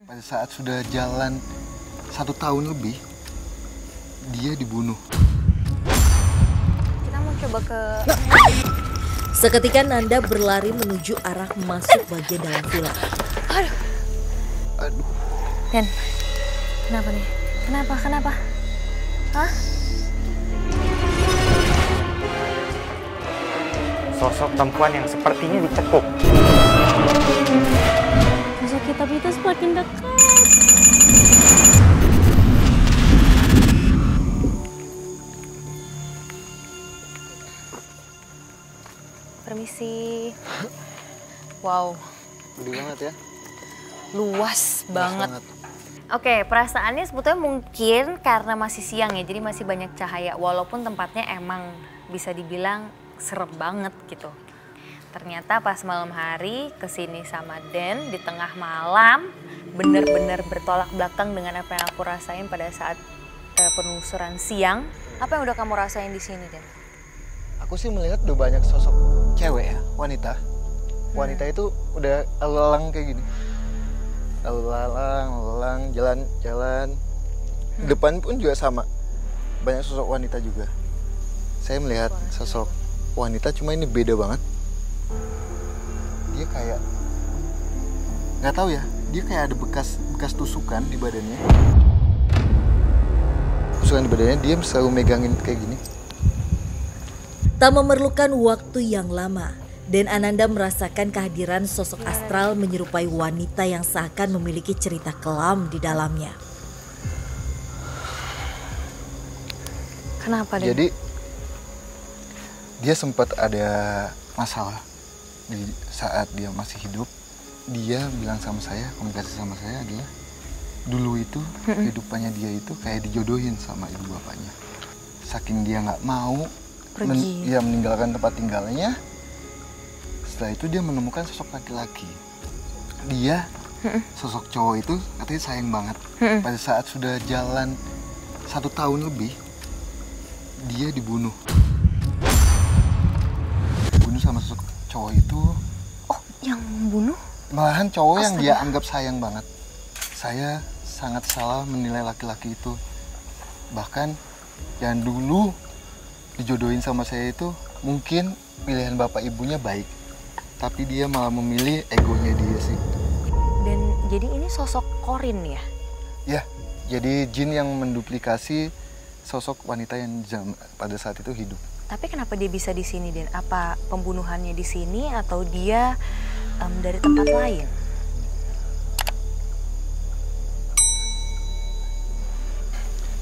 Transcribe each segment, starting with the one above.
Pada saat sudah jalan 1 tahun lebih, dia dibunuh. Kita mau coba ke... Seketika Nanda berlari menuju arah masuk bagian dalam villa. Aduh. Den, kenapa nih? Kenapa? Hah? Sosok perempuan yang sepertinya dicekuk. Sosok kita semakin dekat. Permisi. Wow, Gede banget ya. luas banget. Oke, perasaannya sebetulnya mungkin karena masih siang ya, jadi masih banyak cahaya. Walaupun tempatnya emang bisa dibilang serem banget gitu. Ternyata pas malam hari kesini sama Den di tengah malam, bener-bener bertolak belakang dengan apa yang aku rasain pada saat penelusuran siang. Apa yang udah kamu rasain di sini, Den? Aku sih melihat udah banyak sosok cewek ya, wanita. Wanita itu udah lalang kayak gini. Lalang, jalan. Depan pun juga sama. Banyak sosok wanita juga. Saya melihat sosok wanita, cuma ini beda banget. Dia kayak, nggak tahu ya, dia kayak ada bekas tusukan di badannya. Tusukan di badannya, dia selalu megangin kayak gini. Tak memerlukan waktu yang lama, Den Ananda merasakan kehadiran sosok astral menyerupai wanita yang seakan memiliki cerita kelam di dalamnya. Kenapa, Den? Jadi dia sempat ada masalah di saat dia masih hidup. Dia bilang sama saya, komunikasi sama saya adalah dulu itu kehidupannya dia itu kayak dijodohin sama ibu bapaknya. Saking dia nggak mau meninggalkan tempat tinggalnya. Setelah itu dia menemukan sosok laki-laki. Dia sosok cowok itu katanya sayang banget. Pada saat sudah jalan 1 tahun lebih, dia dibunuh. Dibunuh sama sosok cowok itu. Oh, yang membunuh? Malahan cowok yang dia anggap sayang banget. Saya sangat salah menilai laki-laki itu. Bahkan yang dulu dijodohin sama saya itu mungkin pilihan bapak ibunya baik. Tapi dia malah memilih egonya dia sih. Dan jadi ini sosok Korin ya? Ya, jadi jin yang menduplikasi sosok wanita yang pada saat itu hidup. Tapi kenapa dia bisa di sini, Den? Apa pembunuhannya di sini atau dia dari tempat lain?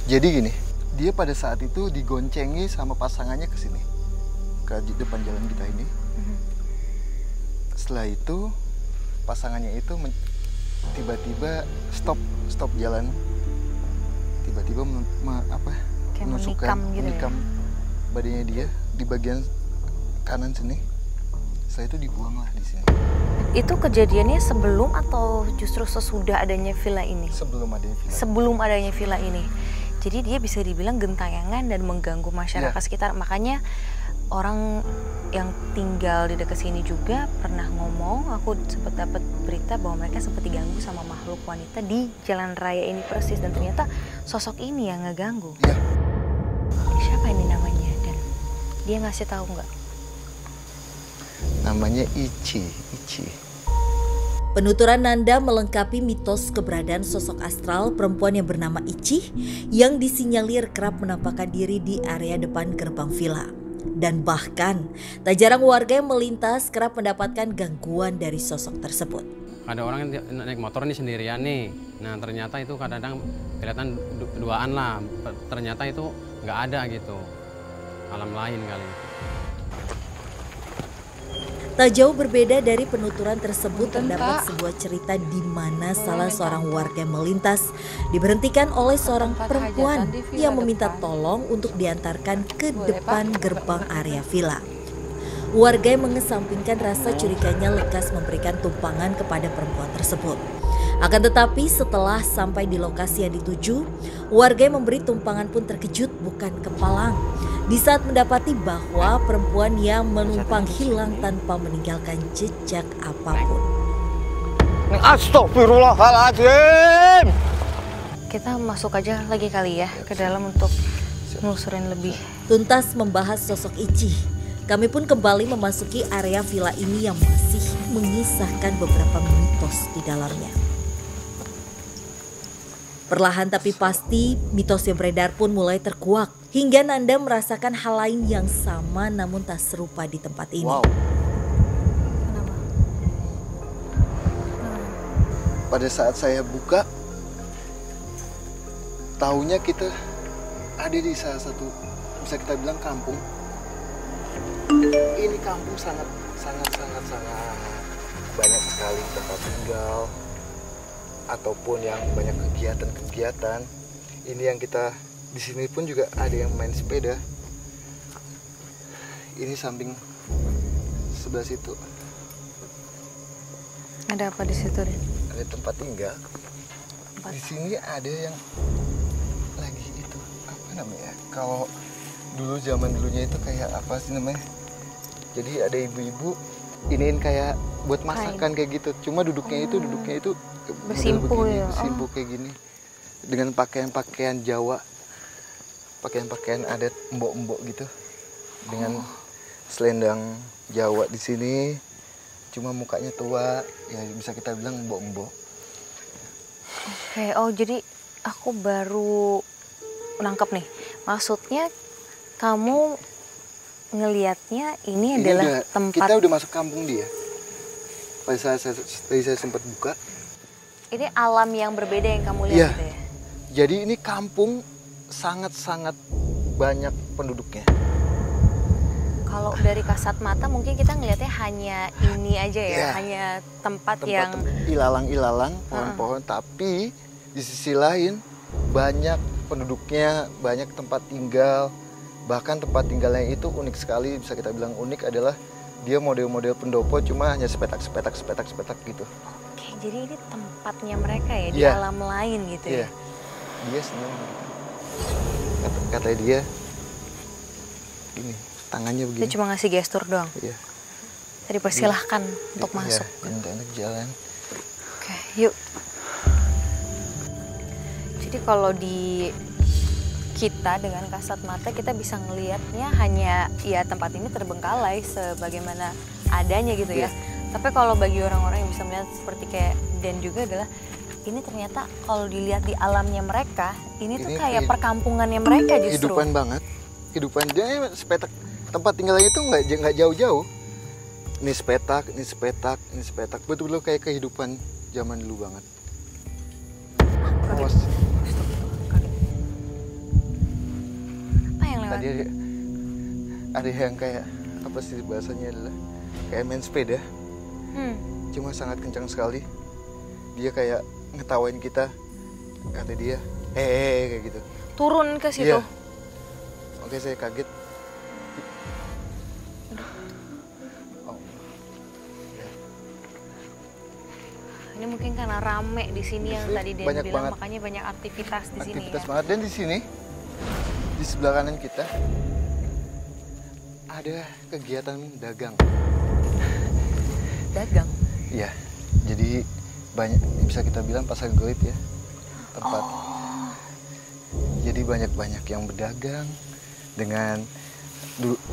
Jadi gini, dia pada saat itu digoncengi sama pasangannya ke sini, ke depan jalan kita ini. Setelah itu pasangannya itu tiba-tiba stop jalan, tiba-tiba menusukkan menikam badannya dia di bagian kanan sini. Setelah itu dibuanglah di sini. Itu kejadiannya sebelum atau justru sesudah adanya villa ini? Sebelum adanya villa. Sebelum adanya villa ini. Jadi dia bisa dibilang gentayangan dan mengganggu masyarakat sekitar. Makanya orang yang tinggal di dekat sini juga pernah ngomong, aku sempat dapat berita bahwa mereka sempat diganggu sama makhluk wanita di jalan raya ini persis. Dan ternyata sosok ini yang ngeganggu. Iya. Siapa ini namanya? Dan dia ngasih tahu nggak? Namanya Ichi. Penuturan Nanda melengkapi mitos keberadaan sosok astral perempuan yang bernama Ichi yang disinyalir kerap menampakkan diri di area depan gerbang villa. Dan bahkan tak jarang warga yang melintas kerap mendapatkan gangguan dari sosok tersebut. Ada orang yang naik motor nih sendirian nih. Nah ternyata itu kadang-kadang kelihatan duaan lah. Ternyata itu nggak ada gitu. Alam lain kali. Tak jauh berbeda dari penuturan tersebut, terdapat sebuah cerita di mana salah seorang warga melintas diberhentikan oleh seorang perempuan yang meminta tolong untuk diantarkan ke depan gerbang area villa. Warga yang mengesampingkan rasa curiganya lekas memberikan tumpangan kepada perempuan tersebut. Akan tetapi setelah sampai di lokasi yang dituju, warga yang memberi tumpangan pun terkejut bukan kepalang di saat mendapati bahwa perempuan yang menumpang hilang tanpa meninggalkan jejak apapun. Astagfirullahaladzim. Kita masuk aja lagi kali ya ke dalam untuk menelusurin lebih. Tuntas membahas sosok Ici, kami pun kembali memasuki area villa ini yang masih mengisahkan beberapa mitos di dalamnya. Perlahan tapi pasti, mitos yang beredar pun mulai terkuak. Hingga Nanda merasakan hal lain yang sama namun tak serupa di tempat ini. Wow. Pada saat saya buka, taunya kita ada di salah satu, bisa kita bilang kampung. Ini kampung sangat banyak sekali tempat tinggal ataupun yang banyak kegiatan. Ini yang kita di sini pun juga ada yang main sepeda. Ini samping sebelah situ. Ada apa di situ, Den? Ada tempat tinggal. Di sini ada yang lagi itu apa namanya? Kalau dulu zaman dulunya itu kayak apa sih namanya? Jadi ada ibu-ibu iniin kayak buat masakan kayak gitu. Cuma duduknya itu bersimpu begini, ya. bersimpu kayak gini. Dengan pakaian-pakaian Jawa. Pakaian-pakaian adat mbok-mbok gitu. Dengan selendang Jawa di sini. Cuma mukanya tua, ya bisa kita bilang mbok-mbok. Oke, oh jadi aku baru nangkep nih. Maksudnya kamu ngelihatnya ini adalah tempat. Kita udah masuk kampung dia. Pada saat saya sempat buka. Ini alam yang berbeda yang kamu lihat gitu ya? Jadi ini kampung sangat-sangat banyak penduduknya. Kalau dari kasat mata mungkin kita ngelihatnya hanya ini aja ya, hanya tempat yang ilalang-ilalang, pohon-pohon, tapi di sisi lain banyak penduduknya, banyak tempat tinggal. Bahkan tempat tinggalnya itu unik sekali, bisa kita bilang unik adalah dia model-model pendopo cuma hanya sepetak gitu. Oke, jadi ini tempatnya mereka ya, di alam lain gitu ya? Dia senang. Kata dia, gini, tangannya begini. Dia cuma ngasih gestur doang? Iya. Tadi persilahkan untuk masuk. Enak jalan. Oke, yuk. Jadi kalau di kita dengan kasat mata kita bisa ngelihatnya hanya ya tempat ini terbengkalai sebagaimana adanya gitu ya. Tapi kalau bagi orang-orang yang bisa melihat seperti kayak Dan juga adalah ini ternyata kalau dilihat di alamnya mereka, ini tuh kayak perkampungannya mereka justru. Kehidupan banget. Kehidupan dia sepetak tempat tinggalnya itu nggak jauh-jauh. Ini sepetak. Betul-betul kayak kehidupan zaman dulu banget. Awas. Apa yang lewat? Tadi ada yang kayak apa sih bahasanya adalah kayak main sepeda. Cuma sangat kencang sekali. Dia kayak ngetawain kita, kata dia, kayak gitu. Turun ke situ? Iya. Oke, saya kaget. Ini mungkin karena rame di sini yang tadi Dan bilang, banget. makanya banyak aktivitas di sini ya. Aktivitas banget, dan di sini, di sebelah kanan kita, ada kegiatan dagang. Dagang? Iya, jadi banyak, bisa kita bilang pasar gelap ya, tempat. Jadi banyak yang berdagang dengan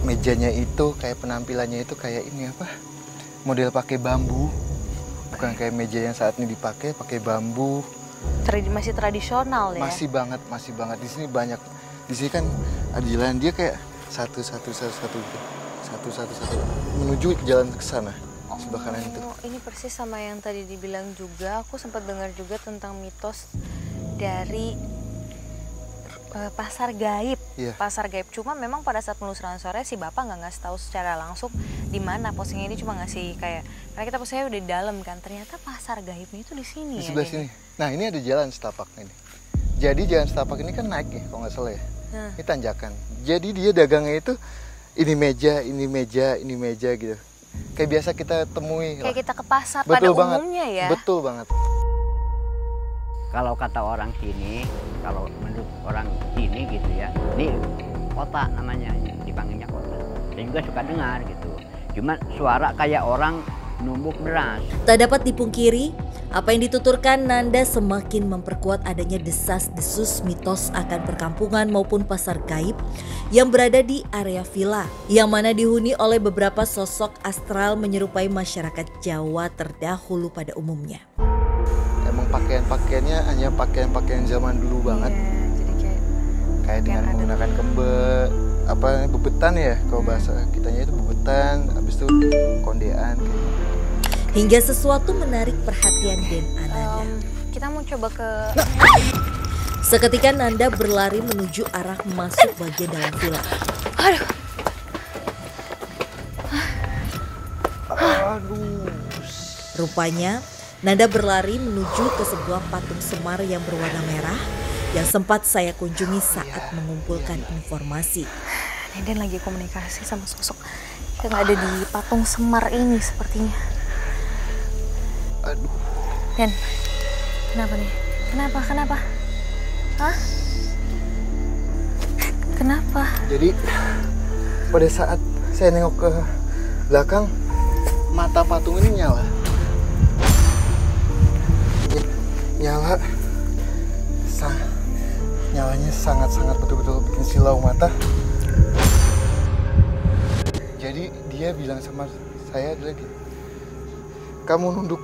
mejanya itu kayak penampilannya itu kayak ini apa? Model pakai bambu. Bukan kayak meja yang saat ini dipakai, pakai bambu. Masih tradisional ya? Masih banget. Di sini banyak. Di sini kan ada jalan dia kayak satu menuju jalan ke sana. Sebelah kanan itu. Ini persis sama yang tadi dibilang juga. Aku sempat dengar juga tentang mitos dari pasar gaib. Pasar gaib. Cuma memang pada saat penelusuran sore si bapak nggak ngasih tahu secara langsung di mana posisinya. Ini cuma ngasih kayak, karena kita posisinya udah di dalam kan. Ternyata pasar gaibnya itu di sini. Di sebelah sini. Nah, ini ada jalan setapak ini. Jadi jalan setapak ini kan naik ya, kalau nggak salah ya. Ini tanjakan. Jadi dia dagangnya itu ini meja gitu. Kayak biasa kita temui. Kayak kita ke pasar betul pada banget. umumnya ya. Betul banget. Kalau kata orang sini, kalau menurut orang sini gitu ya, ini kota namanya, dipanggilnya kota. Saya juga suka dengar gitu. Cuma suara kayak orang numbuk deras. Tak dapat dipungkiri, apa yang dituturkan Nanda semakin memperkuat adanya desas-desus mitos akan perkampungan maupun pasar gaib yang berada di area villa, yang mana dihuni oleh beberapa sosok astral menyerupai masyarakat Jawa terdahulu pada umumnya. Emang pakaian-pakaiannya hanya pakaian-pakaian zaman dulu banget. Jadi Kayak dengan menggunakan bebetan ya, kalau bahasa kitanya itu bebetan, habis itu kondean kayak gitu. Hingga sesuatu menarik perhatian Den Ananda. kita mau coba ke... Seketika Nanda berlari menuju arah masuk bagian dalam villa. Aduh. Rupanya, Nanda berlari menuju ke sebuah patung semar yang berwarna merah yang sempat saya kunjungi saat mengumpulkan informasi. Den lagi komunikasi sama sosok yang ada di patung semar ini sepertinya. Aduh. Den, kenapa nih? Kenapa? Hah? Kenapa? Jadi pada saat saya nengok ke belakang, mata patung ini nyala. Nyala. Nyalanya sangat-sangat betul-betul bikin silau mata. Jadi dia bilang sama saya lagi, kamu nunduk.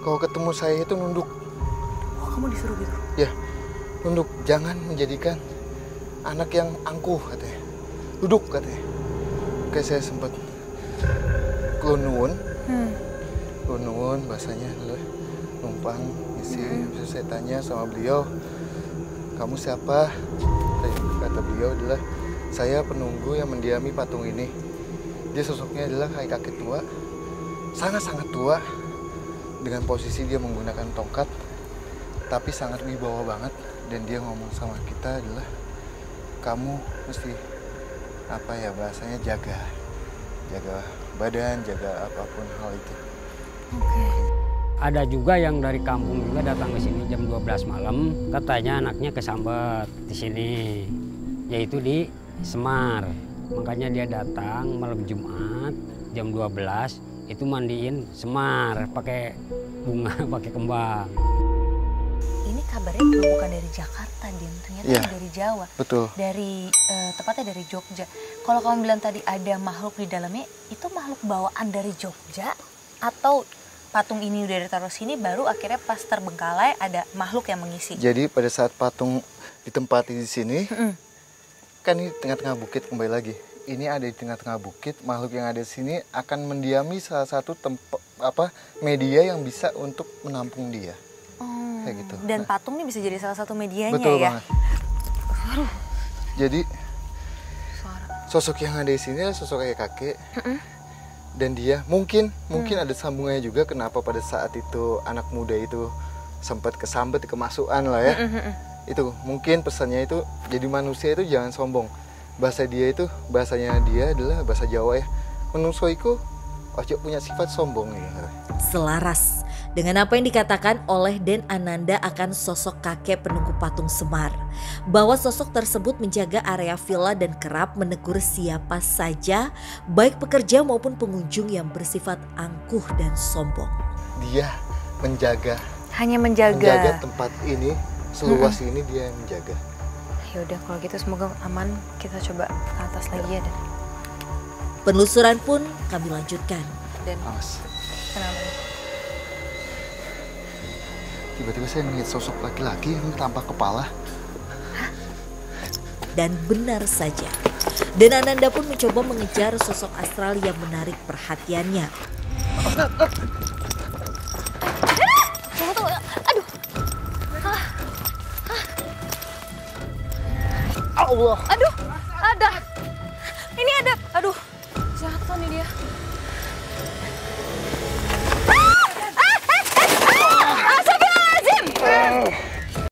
Kalau ketemu saya itu nunduk. Oh, kamu disuruh gitu? Ya, nunduk. Jangan menjadikan anak yang angkuh katanya. Duduk katanya. Oke, saya sempat nuwun. Nuwun bahasanya adalah numpang isi. Habis saya tanya sama beliau, kamu siapa? Kata beliau adalah, saya penunggu yang mendiami patung ini. Dia sosoknya adalah kayak kakek tua, sangat-sangat tua, dengan posisi dia menggunakan tongkat, tapi sangat wibawa banget. Dan dia ngomong sama kita adalah, kamu mesti apa ya bahasanya, jaga badan, jaga apapun hal itu. Oke. Ada juga yang dari kampung juga datang ke sini jam 12 malam, katanya anaknya kesambet di sini, yaitu di Semar. Makanya dia datang malam Jumat jam 12 itu mandiin Semar pakai bunga, pakai kembang. Ini kabarnya bukan dari Jakarta, Din. Ternyata Iya, dari Jawa. Betul. Dari tepatnya dari Jogja. Kalau kamu bilang tadi ada makhluk di dalamnya, itu makhluk bawaan dari Jogja atau patung ini udah ditaruh sini baru akhirnya pas terbengkalai ada makhluk yang mengisi? Jadi pada saat patung ditempati di sini, kan ini tengah-tengah bukit kembali lagi. Ini ada di tengah-tengah bukit, makhluk yang ada di sini akan mendiami salah satu media yang bisa untuk menampung dia. Kayak gitu. Dan patung ini bisa jadi salah satu medianya. Betul ya? banget. Jadi sosok yang ada di sini adalah sosok kakek. Dan dia mungkin ada sambungannya juga kenapa pada saat itu anak muda itu sempat kesambet, kemasukan lah ya. Itu mungkin pesannya itu, jadi manusia itu jangan sombong. Bahasanya dia adalah bahasa Jawa ya. Menungso iku ojo punya sifat sombong ya. Selaras dengan apa yang dikatakan oleh Den Ananda akan sosok kakek penunggu patung Semar, bahwa sosok tersebut menjaga area villa dan kerap menegur siapa saja, baik pekerja maupun pengunjung yang bersifat angkuh dan sombong. Dia Hanya menjaga tempat ini, seluas ini dia yang menjaga. Ya udah kalau gitu semoga aman, kita coba ke atas lagi ya, Dan. Penelusuran pun kami lanjutkan. Dan Awas. kenapa? Tiba-tiba saya melihat sosok laki-laki yang tanpa kepala. Dan benar saja, Den Ananda pun mencoba mengejar sosok astral yang menarik perhatiannya. Tunggu, aduh. Allah. Aduh, ada. Ini ada. Aduh, jatuh nih dia.